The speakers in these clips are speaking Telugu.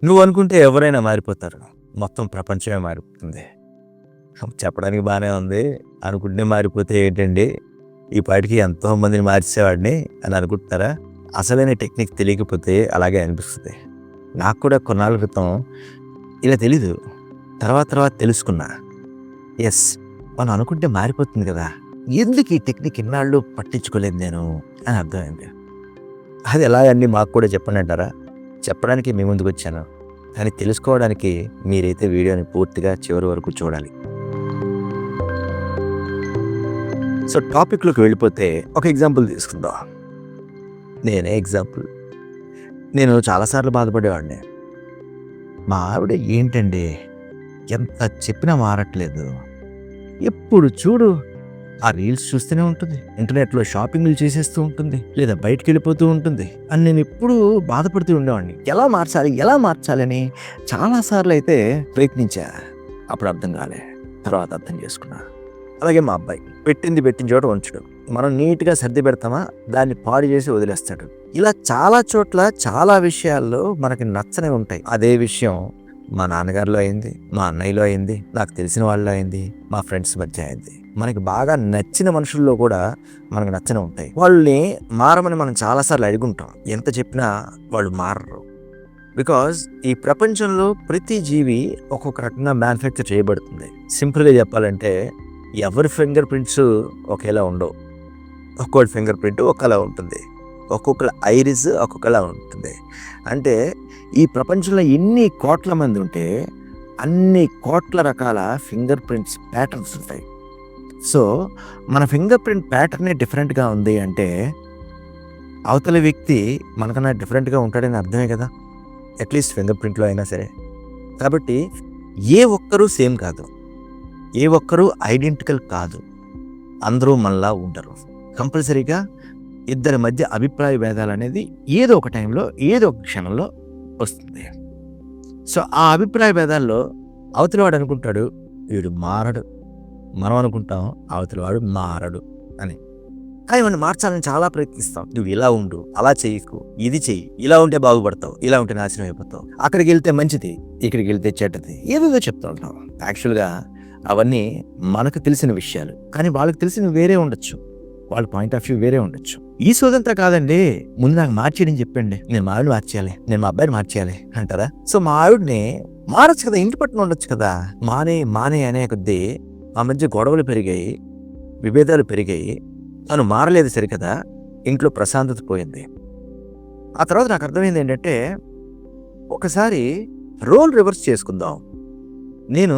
నువ్వు అనుకుంటే ఎవరైనా మారిపోతారు. మొత్తం ప్రపంచమే మారిపోతుంది. చెప్పడానికి బాగానే ఉంది. అనుకుంటే మారిపోతే ఏంటండి? ఈ పాటికి ఎంతో మందిని మార్చేవాడిని అని అనుకుంటున్నారా? అసలైన టెక్నిక్ తెలియకపోతే అలాగే అనిపిస్తుంది. నాకు కూడా కొన్నాళ్ళ క్రితం ఇలా తెలీదు. తర్వాత తెలుసుకున్నా. ఎస్, మనం అనుకుంటే మారిపోతుంది కదా, ఎందుకు ఈ టెక్నిక్ ఇన్నాళ్ళు పట్టించుకోలేదు నేను అని అర్థమైంది. అది ఎలాగండి మాకు కూడా చెప్పండి అంటారా? చెప్పడానికి మీ ముందుకు వచ్చాను, కానీ తెలుసుకోవడానికి మీరైతే వీడియోని పూర్తిగా చివరి వరకు చూడాలి. సో టాపిక్లోకి వెళ్ళిపోతే ఒక ఎగ్జాంపుల్ తీసుకుందాం. నేనే ఎగ్జాంపుల్. నేను చాలాసార్లు బాధపడేవాడిని. మా ఆవిడ ఏంటండి ఎంత చెప్పినా మారట్లేదు, ఎప్పుడు చూడు ఆ రీల్స్ చూస్తూనే ఉంటుంది, ఇంటర్నెట్లో షాపింగ్లు చేసేస్తూ ఉంటుంది, లేదా బయటికి వెళ్ళిపోతూ ఉంటుంది అని నేను ఎప్పుడూ బాధపడుతూ ఉండేవాడిని. ఎలా మార్చాలి అని చాలాసార్లు అయితే ప్రయత్నించా. అప్పుడు అర్థం కాలే, తర్వాత అర్థం చేసుకున్నా. అలాగే మా అబ్బాయి పెట్టిన చోట ఉంచడు. మనం నీట్గా సర్ది పెడతామా, దాన్ని పాడు చేసి వదిలేస్తాడు. ఇలా చాలా చోట్ల చాలా విషయాల్లో మనకి నచ్చనే ఉంటాయి. అదే విషయం మా నాన్నగారిలో అయింది, మా అన్నయ్యలో అయింది, నాకు తెలిసిన వాళ్ళలో అయింది, మా ఫ్రెండ్స్ మధ్య అయింది. మనకి బాగా నచ్చిన మనుషుల్లో కూడా మనకు నచ్చనే ఉంటాయి. వాళ్ళని మారమని మనం చాలాసార్లు అడుగుంటాం. ఎంత చెప్పినా వాళ్ళు మారరు. బికాజ్ ఈ ప్రపంచంలో ప్రతి జీవి ఒక్కొక్క రకంగా మ్యానుఫ్యాక్చర్ చేయబడుతుంది. సింపుల్గా చెప్పాలంటే ఎవరి ఫింగర్ ప్రింట్స్ ఒకేలా ఉండవు. ఒక్కొక్క ఫింగర్ ప్రింట్ ఒకలా ఉంటుంది, ఒక్కొక్కల ఐరిస్ ఒక్కొక్కలా ఉంటుంది. అంటే ఈ ప్రపంచంలో ఎన్ని కోట్ల మంది ఉంటే అన్ని కోట్ల రకాల ఫింగర్ ప్రింట్స్ ప్యాటర్న్స్ ఉంటాయి. సో మన ఫింగర్ ప్రింట్ ప్యాటర్నే డిఫరెంట్గా ఉంది అంటే అవతల వ్యక్తి మనకన్నా డిఫరెంట్గా ఉంటాడని అర్థమే కదా, అట్లీస్ట్ ఫింగర్ ప్రింట్లో అయినా సరే. కాబట్టి ఏ ఒక్కరూ సేమ్ కాదు, ఏ ఒక్కరూ ఐడెంటికల్ కాదు. అందరూ మనలా ఉండరు. కంపల్సరీగా ఇద్దరి మధ్య అభిప్రాయ భేదాలు అనేది ఏదో ఒక టైంలో ఏదో ఒక క్షణంలో వస్తుంది. సో ఆ అభిప్రాయ భేదాల్లో అవతలవాడు అనుకుంటాడు వీడు మారడు, మనం అనుకుంటాం అవతలవాడు మారడు అని. కానీ మనం మార్చాలని చాలా ప్రయత్నిస్తాం. నువ్వు ఇలా ఉండు, అలా చేయకు, ఇది చెయ్యి, ఇలా ఉంటే బాగుపడతావు, ఇలా ఉంటే నాశనం అయిపోతావు, అక్కడికి వెళ్తే మంచిది, ఇక్కడికి వెళ్తే చెడ్డది, ఏదేదో చెప్తూ ఉంటాం. యాక్చువల్గా అవన్నీ మనకు తెలిసిన విషయాలు, కానీ వాళ్ళకి తెలిసిన వేరే ఉండొచ్చు, వాళ్ళ పాయింట్ ఆఫ్ వ్యూ వేరే ఉండొచ్చు. ఈ సోదంతా కాదండి, ముందు నాకు మార్చేయని చెప్పండి, నేను మా ఆవిడని మార్చేయాలి, నేను మా అబ్బాయిని మార్చేయాలి అంటారా? సో మా ఆవిడని మారచ్చు కదా, ఇంటి పట్టున ఉండొచ్చు కదా. మానే అనే కొద్దీ మా మధ్య గొడవలు పెరిగాయి, విభేదాలు పెరిగాయి. తను మారలేదు సరికదా, ఇంట్లో ప్రశాంతత పోయింది. ఆ తర్వాత నాకు అర్థమైంది ఏంటంటే, ఒకసారి రోల్ రివర్స్ చేసుకుందాం. నేను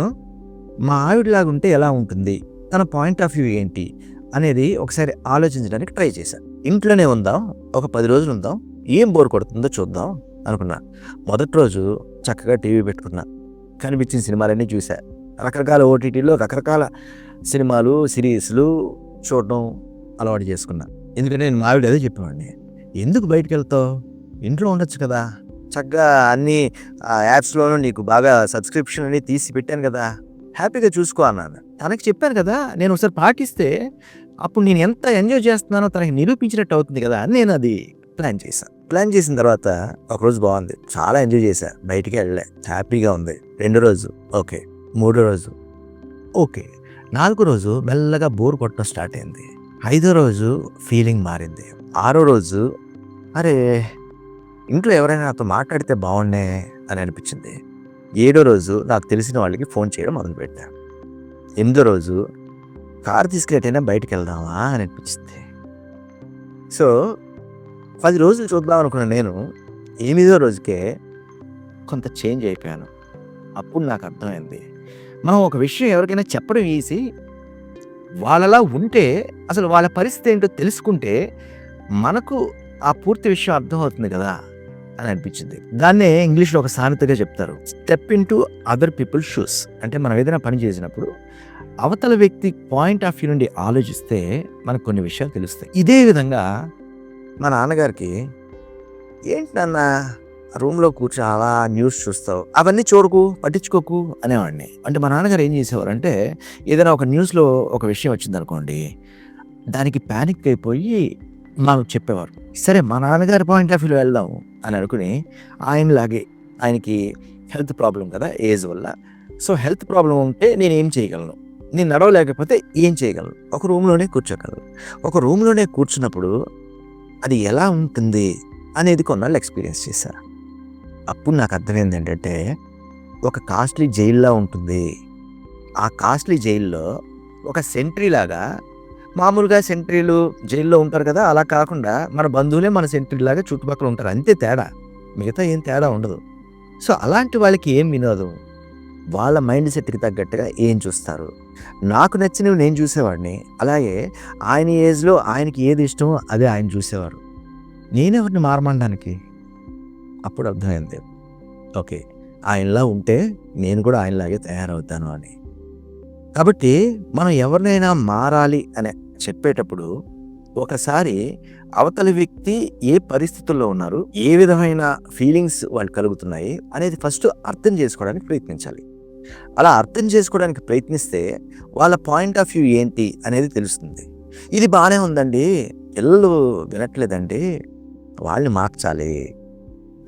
మా ఆవిడలాగా ఉంటే ఎలా ఉంటుంది, తన పాయింట్ ఆఫ్ వ్యూ ఏంటి అనేది ఒకసారి ఆలోచించడానికి ట్రై చేశాను. ఇంట్లోనే ఉందాం, ఒక 10 రోజులు ఉందాం, ఏం బోర్ కొడుతుందో చూద్దాం అనుకున్నా. మొదటి రోజు చక్కగా టీవీ పెట్టుకున్నా, కనిపించిన సినిమాలన్నీ చూసా. రకరకాల ఓటీటీలో రకరకాల సినిమాలు సిరీస్లు చూడడం అలవాటు చేసుకున్నా. ఎందుకంటే నేను మా ఆవిడ అదే చెప్పేవాడిని, ఎందుకు బయటకు వెళ్తావు, ఇంట్లో ఉండొచ్చు కదా, చక్కగా అన్ని యాప్స్లోనూ నీకు బాగా సబ్స్క్రిప్షన్ అని తీసి పెట్టాను కదా, హ్యాపీగా చూసుకో అన్నాను. తనకి చెప్పాను కదా, నేను ఒకసారి పాటిస్తే అప్పుడు నేను ఎంత ఎంజాయ్ చేస్తున్నానో తనకి నిరూపించినట్టు అవుతుంది కదా అని నేను అది ప్లాన్ చేశాను. ప్లాన్ చేసిన తర్వాత ఒకరోజు బాగుంది, చాలా ఎంజాయ్ చేశా, బయటికి వెళ్ళలే, హ్యాపీగా ఉంది. 2వ రోజు ఓకే, 3వ రోజు ఓకే, 4వ రోజు మెల్లగా బోర్ కొట్టడం స్టార్ట్ అయింది. 5వ రోజు ఫీలింగ్ మారింది. 6వ రోజు అరే ఇంట్లో ఎవరైనా నాతో మాట్లాడితే బాగుండే అని అనిపించింది. 7వ రోజు నాకు తెలిసిన వాళ్ళకి ఫోన్ చేయడం మొదలుపెట్టా. 8వ రోజు కారు తీసుకెళ్ళటైనా బయటకు వెళ్దామా అని అనిపించింది. సో 10 రోజులు చూద్దాం అనుకున్న నేను 8వ రోజుకే కొంత చేంజ్ అయిపోయాను. అప్పుడు నాకు అర్థమైంది, మనం ఒక విషయం ఎవరికైనా చెప్పడం ఈజీ, వాళ్ళలా ఉంటే అసలు వాళ్ళ పరిస్థితి ఏంటో తెలుసుకుంటే మనకు ఆ పూర్తి విషయం అర్థమవుతుంది కదా అని అనిపించింది. దాన్నే ఇంగ్లీష్లో ఒక సామెతగా చెప్తారు, step in to other people shoes. అంటే మనం ఏదైనా పని చేసినప్పుడు అవతల వ్యక్తి పాయింట్ ఆఫ్ వ్యూ నుండి ఆలోచిస్తే మనకు కొన్ని విషయాలు తెలుస్తాయి. ఇదే విధంగా మా నాన్నగారికి, ఏంటి నాన్న రూమ్లో కూర్చొని అలా న్యూస్ చూస్తావు, అవన్నీ చూడకు, పట్టించుకోకు అనేవాడిని. అంటే మా నాన్నగారు ఏం చేసేవారు అంటే, ఏదైనా ఒక న్యూస్లో ఒక విషయం వచ్చింది అనుకోండి, దానికి ప్యానిక్ అయిపోయి మాకు చెప్పేవారు. సరే మా నాన్నగారి పాయింట్ ఆఫ్ వ్యూలో వెళ్దాం అని అనుకుని ఆయనలాగే ఆయనకి హెల్త్ ప్రాబ్లం కదా ఏజ్ వల్ల. సో హెల్త్ ప్రాబ్లం ఉంటే నేనేం చేయగలను, నేను నడవలేకపోతే ఏం చేయగలను, ఒక రూమ్లోనే కూర్చోగలను. ఒక రూమ్లోనే కూర్చున్నప్పుడు అది ఎలా ఉంటుంది అనేది కొన్నాళ్ళు ఎక్స్పీరియన్స్ చేశాను. అప్పుడు నాకు అర్థమైంది ఏంటంటే, ఒక కాస్ట్లీ జైల్లా ఉంటుంది. ఆ కాస్ట్లీ జైల్లో ఒక సెంట్రీ లాగా, మామూలుగా సెంట్రీలు జైల్లో ఉంటారు కదా, అలా కాకుండా మన బంధువులే మన సెంట్రీ లాగా చుట్టుపక్కల ఉంటారు, అంతే తేడా, మిగతా ఏం తేడా ఉండదు. సో అలాంటి వాళ్ళకి ఏం వినోదం, వాళ్ళ మైండ్ సెట్కి తగ్గట్టుగా ఏం చూస్తారు. నాకు నచ్చినవి నేను చూసేవాడిని, అలాగే ఆయన ఏజ్లో ఆయనకి ఏది ఇష్టమో అదే ఆయన చూసేవారు. నేనెవరిని మారమనడానికి. అప్పుడు అర్థమైంది, ఓకే ఆయనలా ఉంటే నేను కూడా ఆయనలాగే తయారవుతాను అని. కాబట్టి మనం ఎవరినైనా మారాలి అని చెప్పేటప్పుడు ఒకసారి అవతలి వ్యక్తి ఏ పరిస్థితుల్లో ఉన్నారు, ఏ విధమైన ఫీలింగ్స్ వాళ్ళు కలుగుతున్నాయి అనేది ఫస్ట్ అర్థం చేసుకోవడానికి ప్రయత్నించాలి. అలా అర్థం చేసుకోవడానికి ప్రయత్నిస్తే వాళ్ళ పాయింట్ ఆఫ్ వ్యూ ఏంటి అనేది తెలుస్తుంది. ఇది బాగానే ఉందండి, పిల్లలు వినట్లేదండి, వాళ్ళని మార్చాలి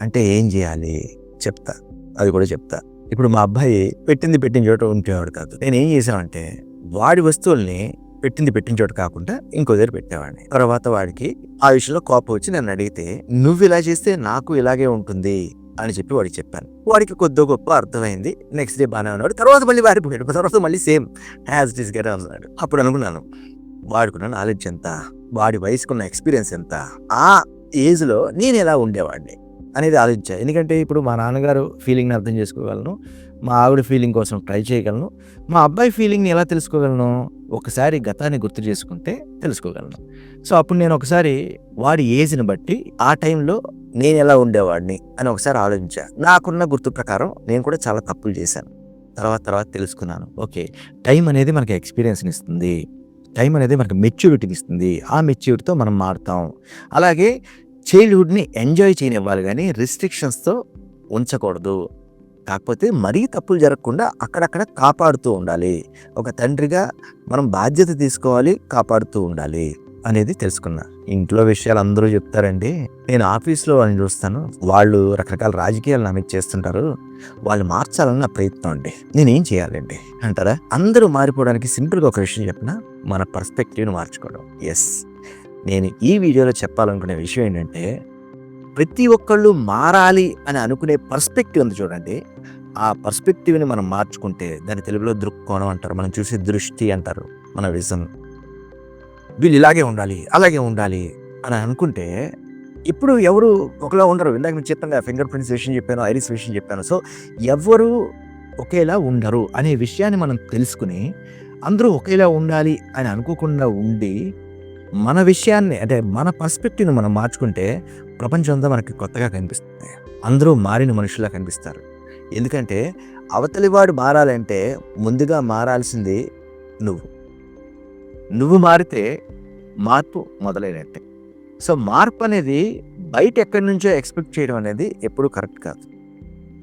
అంటే ఏం చేయాలి చెప్తా, అది కూడా చెప్తా. ఇప్పుడు మా అబ్బాయి పెట్టిన చోట ఉంటేవాడు కాదు. నేను ఏం చేసామంటే వాడి వస్తువుల్ని పెట్టిన చోట కాకుండా ఇంకో దగ్గర పెట్టేవాడిని. తర్వాత వాడికి ఆ విషయంలో కోపం వచ్చి నన్ను అడిగితే, నువ్వు ఇలా చేస్తే నాకు ఇలాగే ఉంటుంది అని చెప్పి వాడికి చెప్పాను. వాడికి కొద్దో గొప్ప అర్థమైంది. నెక్స్ట్ డే బాగానే ఉన్నాడు. తర్వాత మళ్ళీ వాడిపోయాడు. తర్వాత మళ్ళీ సేమ్ యాజ్ ఇట్ ఈస్ గా ఉన్నాడు. అప్పుడు అనుకున్నాను, వాడుకున్న నాలెడ్జ్ ఎంత, వాడి వయసుకున్న ఎక్స్పీరియన్స్ ఎంత, ఆ ఏజ్లో నేను ఎలా ఉండేవాడిని అనేది ఆలోచించాను. ఎందుకంటే ఇప్పుడు మా నాన్నగారు ఫీలింగ్ని అర్థం చేసుకోగలను, మా ఆవిడ ఫీలింగ్ కోసం ట్రై చేయగలను, మా అబ్బాయి ఫీలింగ్ని ఎలా తెలుసుకోగలను, ఒకసారి గతాన్ని గుర్తు చేసుకుంటే తెలుసుకోగలను. సో అప్పుడు నేను ఒకసారి వాడి ఏజ్ని బట్టి ఆ టైంలో నేను ఎలా ఉండేవాడిని అని ఒకసారి ఆలోచించాను. నాకున్న గుర్తు ప్రకారం నేను కూడా చాలా తప్పులు చేశాను. తర్వాత తెలుసుకున్నాను, ఓకే టైం అనేది మనకి ఎక్స్పీరియన్స్ని ఇస్తుంది, టైం అనేది మనకి మెచ్యూరిటీని ఇస్తుంది, ఆ మెచ్యూరిటీతో మనం మారుతాం. అలాగే చైల్డ్హుడ్ని ఎంజాయ్ చేయనివ్వాలి కానీ రిస్ట్రిక్షన్స్తో ఉంచకూడదు. కాకపోతే మరీ తప్పులు జరగకుండా అక్కడక్కడ కాపాడుతూ ఉండాలి. ఒక తండ్రిగా మనం బాధ్యత తీసుకోవాలి, కాపాడుతూ ఉండాలి అనేది తెలుసుకున్నా. ఇంట్లో విషయాలు అందరూ చెప్తారండి, నేను ఆఫీస్లో వాళ్ళని చూస్తాను, వాళ్ళు రకరకాల రాజకీయాలు నా మీద చేస్తుంటారు, వాళ్ళు మార్చాలని నా ప్రయత్నం అండి, నేనేం చేయాలండి అంటారా? అందరూ మారిపోవడానికి సింపుల్గా ఒక విషయం చెప్పిన, మన పర్స్పెక్టివ్ని మార్చుకోవడం. ఎస్, నేను ఈ వీడియోలో చెప్పాలనుకునే విషయం ఏంటంటే, ప్రతి ఒక్కళ్ళు మారాలి అని అనుకునే పర్స్పెక్టివ్ ఉంది చూడండి, ఆ పర్స్పెక్టివ్ని మనం మార్చుకుంటే, దాని తెలుగులో దృక్కోణం అంటారు, మనం చూసే దృష్టి అంటారు, మన విజన్. వీళ్ళు ఇలాగే ఉండాలి, అలాగే ఉండాలి అని అనుకుంటే ఇప్పుడు ఎవరు ఒకలా ఉండరు. ఇందాక నేను చెప్పాను, ఫింగర్ ప్రింట్స్ విషయం చెప్పాను, ఐరిస్ విషయం చెప్పాను. సో ఎవరు ఒకేలా ఉండరు అనే విషయాన్ని మనం తెలుసుకుని అందరూ ఒకేలా ఉండాలి అని అనుకోకుండా ఉండి మన విషయాన్ని, అంటే మన పర్స్పెక్టివ్ని మనం మార్చుకుంటే ప్రపంచం అంతా మనకి కొత్తగా కనిపిస్తుంది. అందరూ మారిన మనుషులా కనిపిస్తారు. ఎందుకంటే అవతలివాడు మారాలంటే ముందుగా మారాల్సింది నువ్వు మారితే మార్పు మొదలైనట్టే. సో మార్పు అనేది బయట ఎక్కడి నుంచో ఎక్స్పెక్ట్ చేయడం అనేది ఎప్పుడూ కరెక్ట్ కాదు.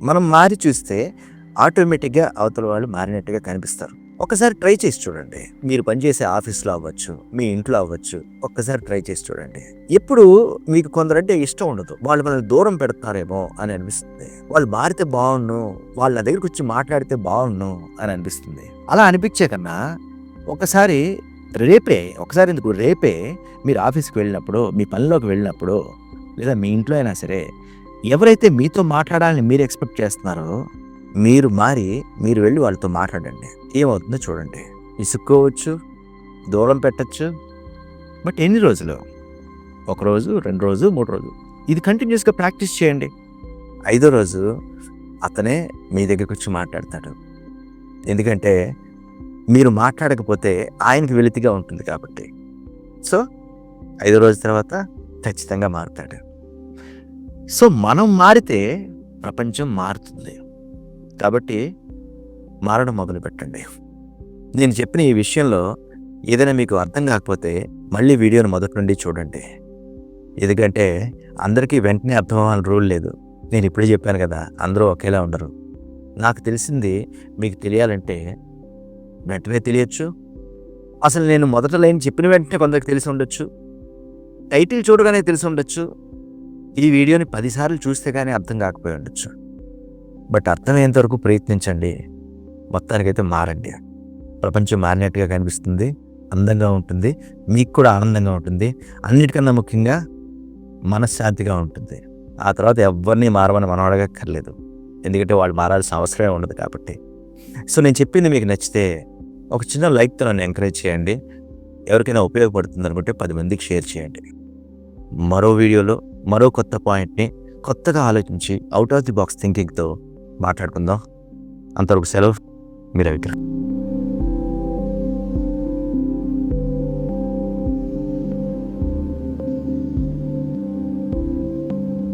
మనం మారి చూస్తే ఆటోమేటిక్గా అవతల వాళ్ళు మారినట్టుగా కనిపిస్తారు. ఒక్కసారి ట్రై చేసి చూడండి. మీరు పనిచేసే ఆఫీస్లో అవ్వచ్చు, మీ ఇంట్లో అవ్వచ్చు, ఒక్కసారి ట్రై చేసి చూడండి. ఎప్పుడు మీకు కొందరంటే ఇష్టం ఉండదు, వాళ్ళు మనల్ని దూరం పెడతారేమో అని అనిపిస్తుంది. వాళ్ళు మారితే బాగుండు, వాళ్ళ దగ్గరికి వచ్చి మాట్లాడితే బాగుండు అని అనిపిస్తుంది. అలా అనిపించే కన్నా ఒకసారి రేపే మీరు ఆఫీస్కి వెళ్ళినప్పుడు, మీ పనిలోకి వెళ్ళినప్పుడు, లేదా మీ ఇంట్లో అయినా సరే, ఎవరైతే మీతో మాట్లాడాలని మీరు ఎక్స్పెక్ట్ చేస్తున్నారో మీరు మారి మీరు వెళ్ళి వాళ్ళతో మాట్లాడండి. ఏమవుతుందో చూడండి. ఇసుక్కోవచ్చు, దూరం పెట్టచ్చు, బట్ ఎన్ని రోజులు? 1 రోజు, 2 రోజు, 3 రోజు, ఇది కంటిన్యూస్గా ప్రాక్టీస్ చేయండి. 5వ రోజు అతనే మీ దగ్గరికి వచ్చి మాట్లాడతాడు. ఎందుకంటే మీరు మాట్లాడకపోతే ఆయనకి వెలితిగా ఉంటుంది కాబట్టి. సో 5వ రోజు తర్వాత ఖచ్చితంగా మారుతాడు. సో మనం మారితే ప్రపంచం మారుతుంది. కాబట్టి మారడం మొదలు పెట్టండి. నేను చెప్పిన ఈ విషయంలో ఏదైనా మీకు అర్థం కాకపోతే మళ్ళీ వీడియోని మొదటి నుండి చూడండి. ఎందుకంటే అందరికీ వెంటనే అర్థం అవ్వాలని రూల్ లేదు. నేను ఇప్పుడే చెప్పాను కదా, అందరూ ఒకేలా ఉండరు. నాకు తెలిసింది మీకు తెలియాలంటే వెంటనే తెలియచ్చు. అసలు నేను మొదట లైన్ చెప్పిన వెంటనే కొందరికి తెలిసి ఉండొచ్చు, టైటిల్ చూడగానే తెలిసి ఉండొచ్చు, ఈ వీడియోని 10 సార్లు చూస్తే కానీ అర్థం కాకపోయి ఉండొచ్చు. బట్ అర్థమయ్యేంత వరకు ప్రయత్నించండి. మొత్తానికైతే మారండి. ప్రపంచం మారినట్టుగా కనిపిస్తుంది, అందంగా ఉంటుంది, మీకు కూడా ఆనందంగా ఉంటుంది, అన్నిటికన్నా ముఖ్యంగా మనశ్శాంతిగా ఉంటుంది. ఆ తర్వాత ఎవరిని మారమని మనం అడగక్కర్లేదు, ఎందుకంటే వాళ్ళు మారాల్సిన అవసరమే ఉండదు కాబట్టి. సో నేను చెప్పింది మీకు నచ్చితే ఒక చిన్న లైక్తో నన్ను ఎంకరేజ్ చేయండి. ఎవరికైనా ఉపయోగపడుతుంది అనుకుంటే 10 మందికి షేర్ చేయండి. మరో వీడియోలో మరో కొత్త పాయింట్ని కొత్తగా ఆలోచించి అవుట్ ఆఫ్ ది బాక్స్ థింకింగ్తో మాట్లాడుకుందాం. అంతవరకు సెలవు. మీ రవికిరణ్.